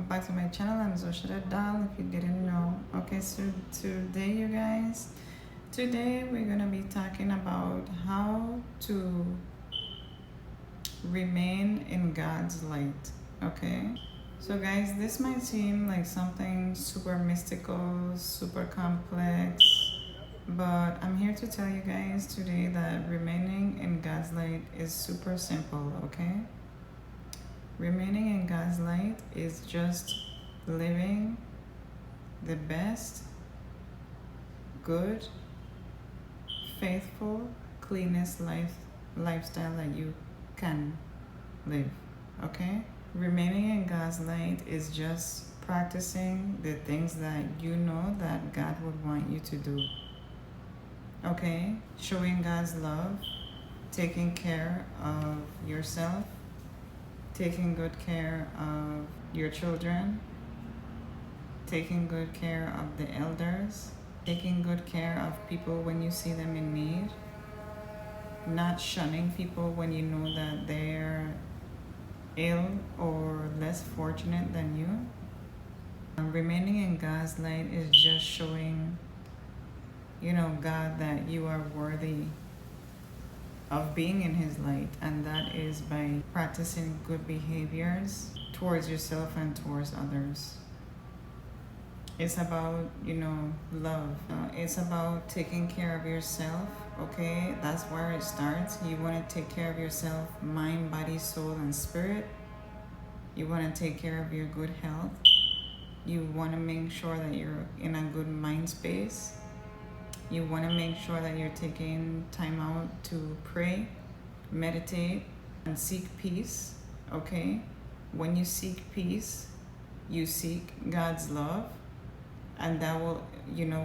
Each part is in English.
welcome back to my channel. I'm Zoshida Dal, if you didn't know. Okay, so today you guys, today we're gonna be talking about how to remain in God's light. Okay, so guys, this might seem like something super mystical, super complex, but I'm here to tell you guys today that remaining in God's light is super simple. Okay, remaining in God's light is just living the best, good, faithful, cleanest lifestyle that you can live. Okay? Remaining in God's light is just practicing the things that you know that God would want you to do. Okay? Showing God's love, taking care of yourself, taking good care of your children, taking good care of the elders, taking good care of people when you see them in need, not shunning people when you know that they're ill or less fortunate than you. Remaining in God's light is just showing, God that you are worthy of being in His light, and that is by practicing good behaviors towards yourself and towards others. It's about, love. It's about taking care of yourself, okay? That's where it starts. You want to take care of yourself, mind, body, soul, and spirit. You want to take care of your good health. You want to make sure that you're in a good mind space. You want to make sure that you're taking time out to pray, meditate, and seek peace, okay? When you seek peace, you seek God's love, and that will,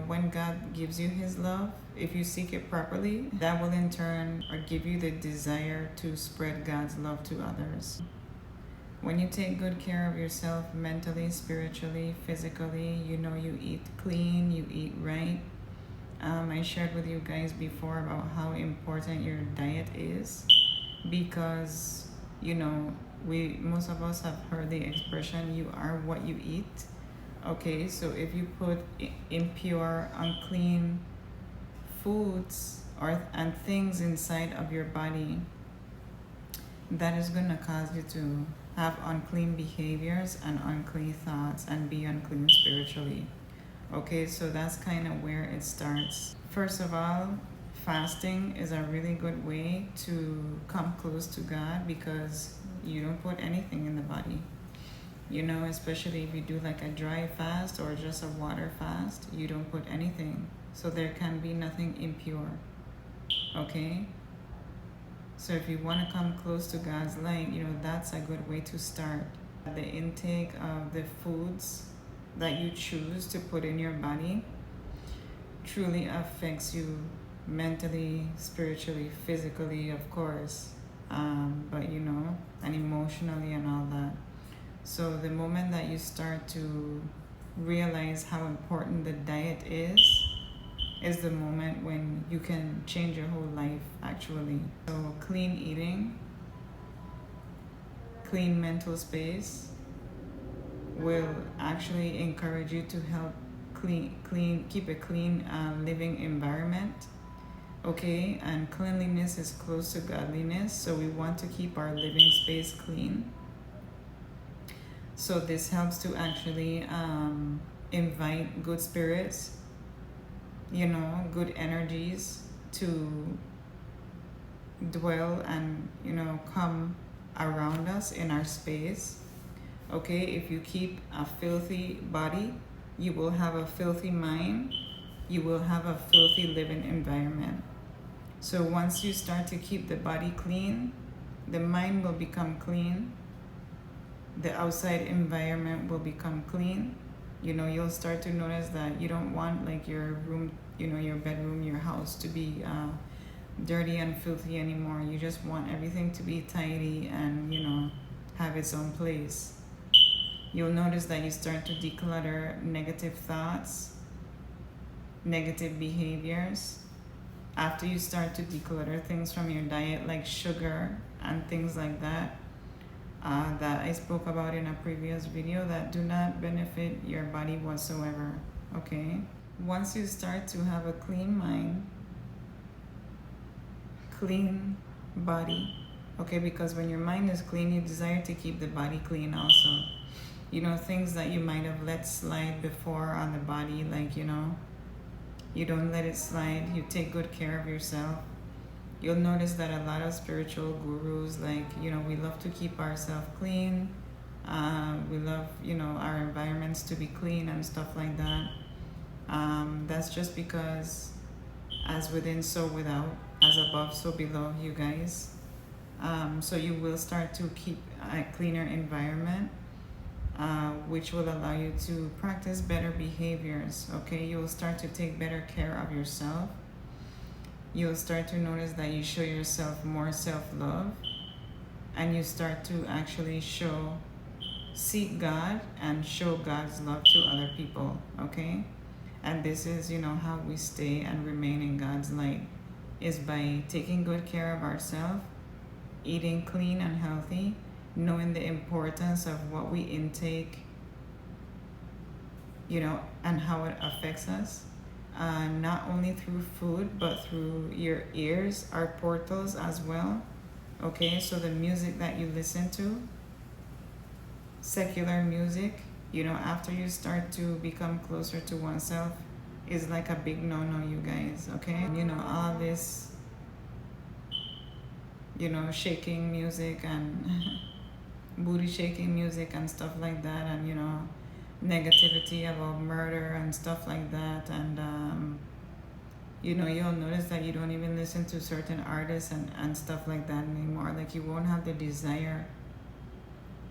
when God gives you His love, if you seek it properly, that will in turn give you the desire to spread God's love to others. When you take good care of yourself mentally, spiritually, physically, you eat clean, you eat right. I shared with you guys before about how important your diet is, because most of us have heard the expression, you are what you eat. Okay, so if you put impure, unclean foods and things inside of your body, that is going to cause you to have unclean behaviors and unclean thoughts and be unclean spiritually. Okay, so that's kind of where it starts. First of all, fasting is a really good way to come close to God, because you don't put anything in the body. Especially if you do like a dry fast or just a water fast, you don't put anything. So there can be nothing impure. Okay? So if you want to come close to God's light, that's a good way to start. The intake of the foods that you choose to put in your body truly affects you mentally, spiritually, physically, of course, but and emotionally and all that. So the moment that you start to realize how important the diet is the moment when you can change your whole life, actually. So clean eating, clean mental space will actually encourage you to help keep a clean living environment. Okay, and cleanliness is close to godliness, so we want to keep our living space clean. So this helps to actually invite good spirits, good energies to dwell and come around us in our space. Okay, if you keep a filthy body, you will have a filthy mind, you will have a filthy living environment. So once you start to keep the body clean, the mind will become clean, the outside environment will become clean. You'll start to notice that you don't want like your room, your bedroom, your house to be dirty and filthy anymore. You just want everything to be tidy and have its own place. You'll notice that you start to declutter negative thoughts, negative behaviors. After you start to declutter things from your diet like sugar and things like that, that I spoke about in a previous video that do not benefit your body whatsoever. Okay, once you start to have a clean mind, clean body, okay, because when your mind is clean, you desire to keep the body clean also. You know, things that you might have let slide before on the body, like, you know, you don't let it slide. You take good care of yourself. You'll notice that a lot of spiritual gurus, like, you know, we love to keep ourselves clean. We love, you know, our environments to be clean and stuff like that. That's just because as within, so without, as above, so below, you guys. So you will start to keep a cleaner environment, which will allow you to practice better behaviors. Okay, you will start to take better care of yourself. You'll start to notice that you show yourself more self-love, and you start to actually seek God and show God's love to other people. Okay, and this is, you know, how we stay and remain in God's light, is by taking good care of ourselves, eating clean and healthy, knowing the importance of what we intake, you know, and how it affects us. Not only through food, but through your ears are portals as well. Okay, so the music that you listen to, secular music, you know, after you start to become closer to oneself, is like a big no-no, you guys. Okay, you know, all this, you know, shaking music and booty shaking music and stuff like that, and, you know, negativity about murder and stuff like that. And you know, you'll notice that you don't even listen to certain artists and stuff like that anymore. Like, you won't have the desire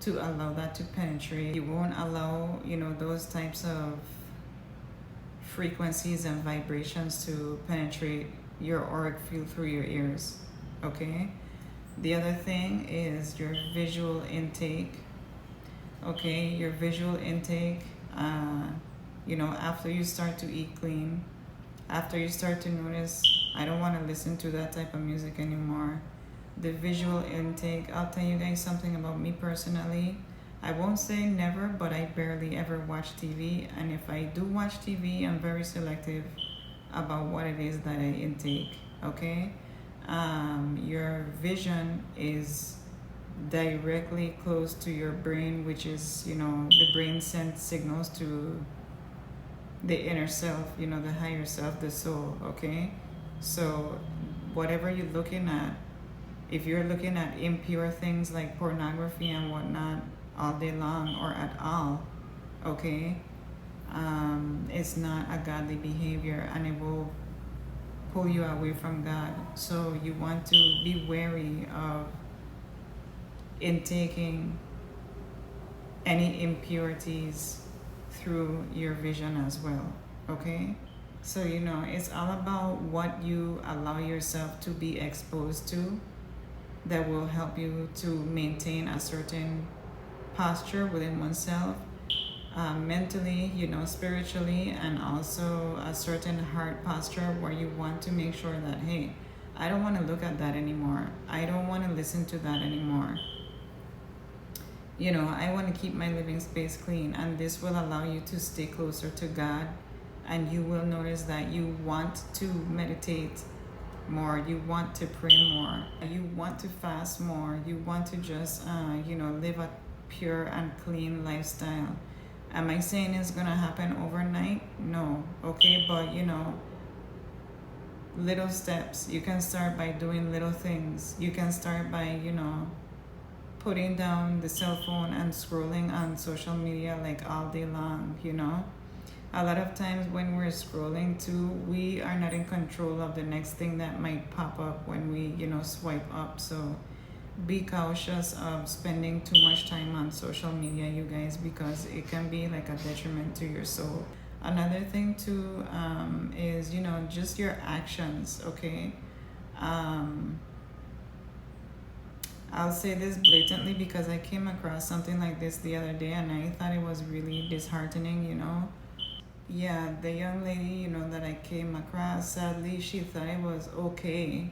to allow that to penetrate. You won't allow, you know, those types of frequencies and vibrations to penetrate your auric field through your ears. Okay, the other thing is your visual intake. Okay, your visual intake, you know, after you start to eat clean, after you start to notice, I don't want to listen to that type of music anymore. The visual intake, I'll tell you guys something about me personally. I won't say never, but I barely ever watch TV. And if I do watch TV, I'm very selective about what it is that I intake. Okay, your vision is directly close to your brain, which is, you know, the brain sends signals to the inner self, you know, the higher self, the soul. Okay, so whatever you're looking at, if you're looking at impure things like pornography and whatnot all day long or at all, okay, it's not a godly behavior, and it will pull you away from God. So you want to be wary of intaking any impurities through your vision as well. Okay, so, you know, it's all about what you allow yourself to be exposed to that will help you to maintain a certain posture within oneself, mentally, you know, spiritually, and also a certain heart posture where you want to make sure that, hey, I don't want to look at that anymore. I don't want to listen to that anymore. You know, I want to keep my living space clean, and this will allow you to stay closer to God, and you will notice that you want to meditate more, you want to pray more, you want to fast more, you want to just, you know, live a pure and clean lifestyle. Am I saying it's gonna happen overnight? No. Okay, but, you know, little steps. You can start by doing little things. You can start by, you know, putting down the cell phone and scrolling on social media like all day long. You know, a lot of times when we're scrolling too, we are not in control of the next thing that might pop up when we, you know, swipe up. So be cautious of spending too much time on social media, you guys, because it can be like a detriment to your soul. Another thing too, is, you know, just your actions. Okay, I'll say this blatantly because I came across something like this the other day, and I thought it was really disheartening, you know. Yeah, the young lady, you know, that I came across, sadly, she thought it was okay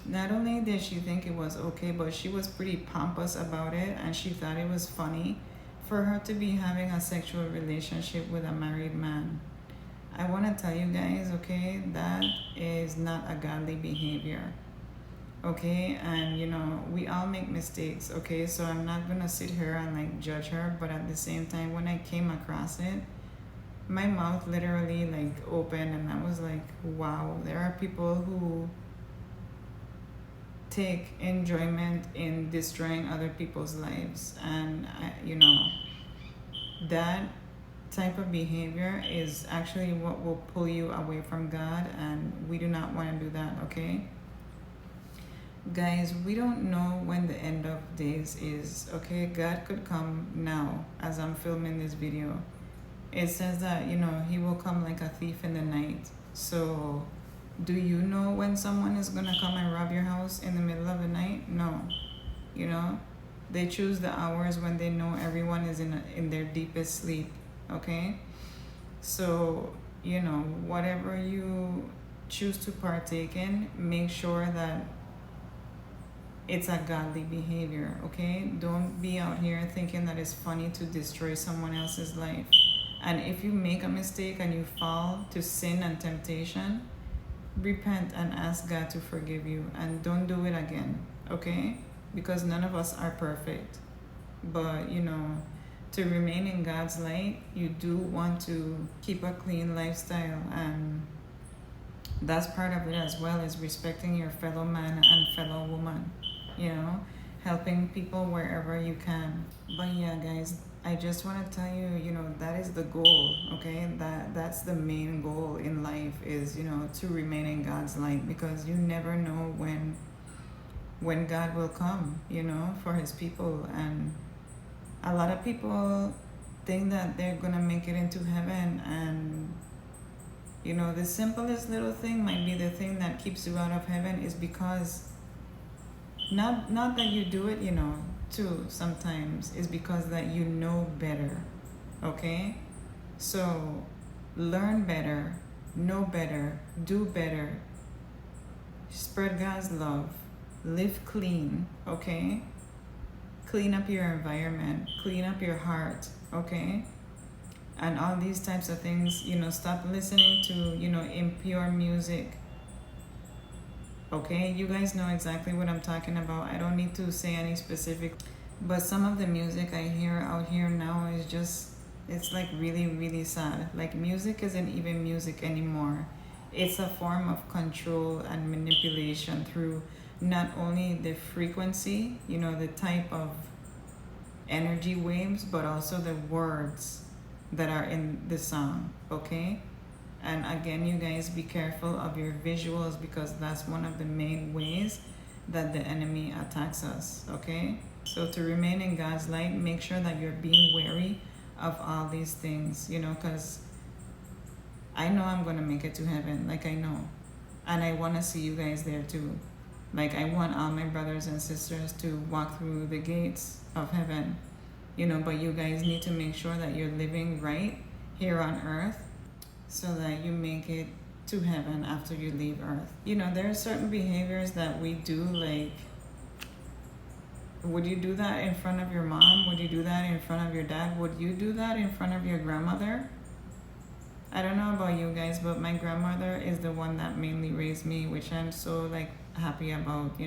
Not only did she think it was okay, but she was pretty pompous about it, and she thought it was funny for her to be having a sexual relationship with a married man. I want to tell you guys, okay, that is not a godly behavior. Okay, and we all make mistakes, okay, so I'm not gonna sit here and like judge her, but at the same time, when I came across it, my mouth literally like opened, and I was like, wow, there are people who take enjoyment in destroying other people's lives. And that type of behavior is actually what will pull you away from God, and we do not want to do that, okay? Guys, we don't know when the end of days is, okay? God could come now as I'm filming this video. It says that, he will come like a thief in the night. So do you know when someone is gonna come and rob your house in the middle of the night? No. They choose the hours when they know everyone is in their deepest sleep, okay? So, whatever you choose to partake in, make sure that it's a godly behavior, okay? Don't be out here thinking that it's funny to destroy someone else's life. And if you make a mistake and you fall to sin and temptation, repent and ask God to forgive you, and don't do it again, okay? Because none of us are perfect. But, to remain in God's light, you do want to keep a clean lifestyle, and that's part of it as well, is respecting your fellow man and fellow woman, helping people wherever you can. But yeah, guys, I just want to tell you, that is the goal, okay? That's the main goal in life, is, to remain in God's light, because you never know when God will come, for his people. And a lot of people think that they're gonna make it into heaven, and the simplest little thing might be the thing that keeps you out of heaven, is because not that you do it, too, sometimes is because that you know better, okay? So learn better, know better, do better, spread God's love, live clean, okay? Clean up your environment, clean up your heart, okay? And all these types of things, stop listening to, impure music. Okay, you guys know exactly what I'm talking about. I don't need to say any specific, but some of the music I hear out here now is just, it's like really, really sad. Like, music isn't even music anymore. It's a form of control and manipulation through not only the frequency, the type of energy waves, but also the words that are in the song, okay? And again, you guys, be careful of your visuals, because that's one of the main ways that the enemy attacks us, okay? So to remain in God's light, make sure that you're being wary of all these things, because I know I'm going to make it to heaven, like I know. And I want to see you guys there too. Like, I want all my brothers and sisters to walk through the gates of heaven, but you guys need to make sure that you're living right here on earth, so that you make it to heaven after you leave earth. There are certain behaviors that we do, like, would you do that in front of your mom? Would you do that in front of your dad? Would you do that in front of your grandmother? I don't know about you guys, but my grandmother is the one that mainly raised me, which I'm so like happy about,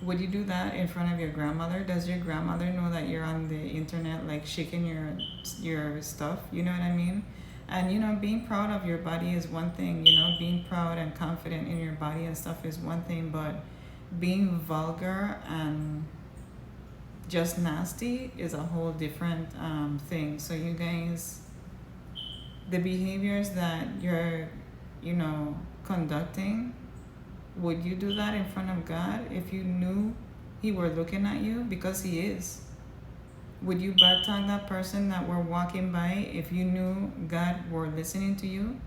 would you do that in front of your grandmother? Does your grandmother know that you're on the internet, like shaking your stuff? You know what I mean? And being proud of your body is one thing. Being proud and confident in your body and stuff is one thing, but being vulgar and just nasty is a whole different thing. So you guys, the behaviors that you're conducting, would you do that in front of God if you knew he were looking at you? Because he is. Would you bad talk that person that were walking by if you knew God were listening to you?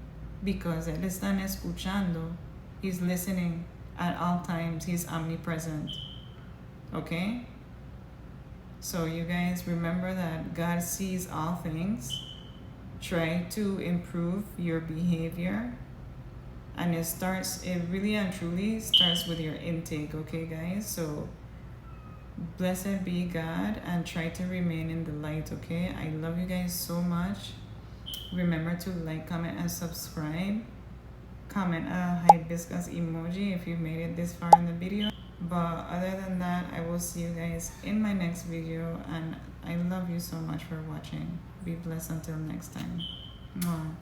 Because él está escuchando. He's listening at all times. He's omnipresent. Okay? So you guys, remember that God sees all things. Try to improve your behavior. And it really and truly starts with your intake, okay, guys? So blessed be God and try to remain in the light, okay? I love you guys so much. Remember to like, comment, and subscribe. Comment a hibiscus emoji if you made it this far in the video. But other than that, I will see you guys in my next video, and I love you so much for watching. Be blessed until next time. Mwah.